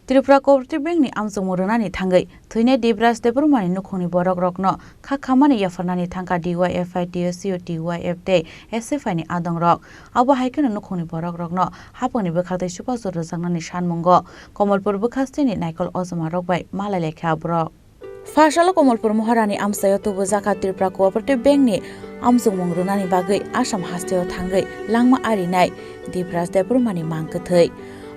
Tripura Cooperative Bank ni amsung murunani thangai thuine Deepraj Debbarma ni Nukhungni Bororokno Khakhamani Yapharnani thangkha DYFI TSU TYF te SFI ni adongrok abo haikena Nukhungni Bororokno haponi bokhatai supasur rojangnani sanmungo Komolpur bokhastini naikol ojoma rokbai malai lekha brok Fasalo Komolpur Moharani amsayo tubu zakat Tripura Cooperative Bank ni amsung mungrunani bagai Asam hasteo thangai langma arinai Deepraj Debbarma ni mangkathai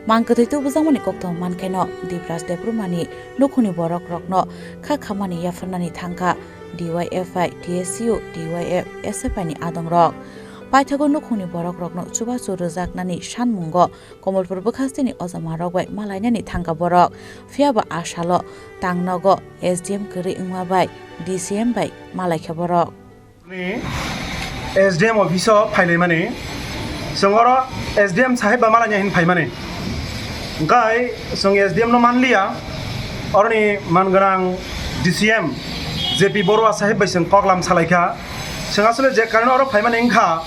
Mangkathai tu buzangmani kokthong mankaino Deepraj Debbarma ni Nukhungni Bororokno Khakhamani Yapharnani thangkha DYFI TSU DYF SFI ni adongrok Paithago Nukhungni Bororokno chubachu rojaknani sanmungo Komolpur bokhastini ojoma rokbai malainani thangkha borok phiaba asalo tangnogo SDM kri ingmabai DCM bai malaikha borok SDM office phailai songoro SDM sahib ba malanya hin phaimani Gai song SDM no manlia orni mangrang DCM JP Borwa sahib baisang koklam salaika sengasule je karena oro phaiman engkha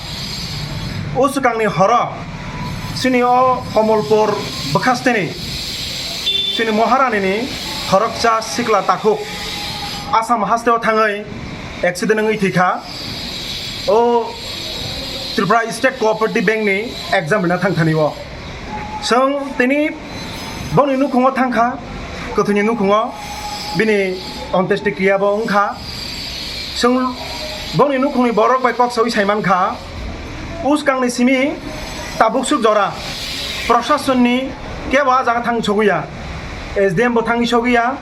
usukangni hora sini o Komolpur bekhasteni sini Moharani ni horokcha sikla takuk Asam hasteo thangai accident ngai thika o Tripura State Cooperative Bank ni exam na thangthani wo Song tini boni nukhungo thangkha kothuni nukhungo bini ontesti kriya bo ongkha song boni nukhungni borok bai kok sawi saiman kha uskangni simi tabuksuk jora proshasonni kewa jaga thang choguya SDM bo thangi choguya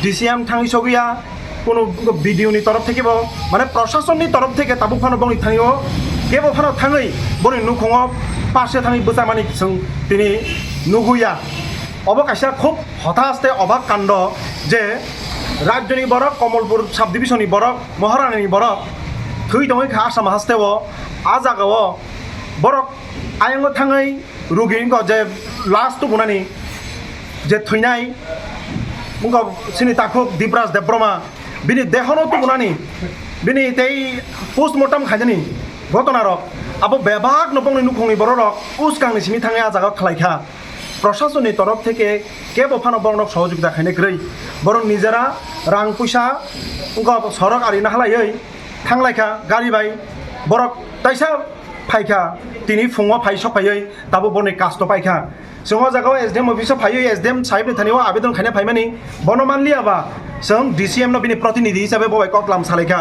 DCM thangi choguya kono video ni torof theke bo mane proshasonni torof theke tabuk phano boni thangio kebo phano thangai boni nukhungo পাশে থাকি বুজামানি তিনি নুগুয়া অবকাশা খুব হতাশতে অবাক কাণ্ড যে রাজধানী বরক Kamalpur sub ডিভিশননি বরক মহারানী বরক থুই দঙै খা আসাম হাস্তেও আ জাগাও বরক আয়ঙ্গ থাङै রুগীঙ্গ যে লাস্ট বুনানি যে থৈনাই মুঙ্গ সিনি তাখুক Deepraj Debbarma বিনি দেহনো তো বুনানি বিনি তেই post-mortem খাইজানি ঘটনারক abo bebak nopongni Nukhungni bororok uskangni simi thangai a jaga khlaikha প্রশাসনের তরফ থেকে কেবো ফানো বরনক সহযোগিতা খাইনে গ্রৈ বরং নিজেরা রাং পয়সা সড়ক আরি নাহালাই থাংলাইখা গাড়ি বাই বরক তাইসা ফাইখা তিনি ফুঙা ফাই সফাই তাবো বনে কাস্ট পাইখা जों जागाव SDM अफिस फायो SDM साहिबनि थानियाव आवेदन खायना फाइमानि बन मानलियाबा जों DCM नो बिनि प्रतिनिधि हिसाबै बय कक्लाम सालायखा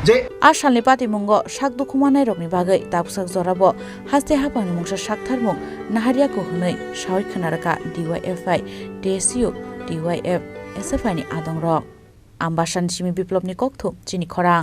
जे आसालनि पातिमुंगो साक दुखुमानाय रगनि बागै दाबसाक जराबो हास्ते हापानि मुंसा साकथारमुं नाहारियाखौ हनै सावै खोनारका DYFI TSU DYF SFI नि आदंरक आम्बासान सिमी बिप्लबनि कक्थु चिनि खरां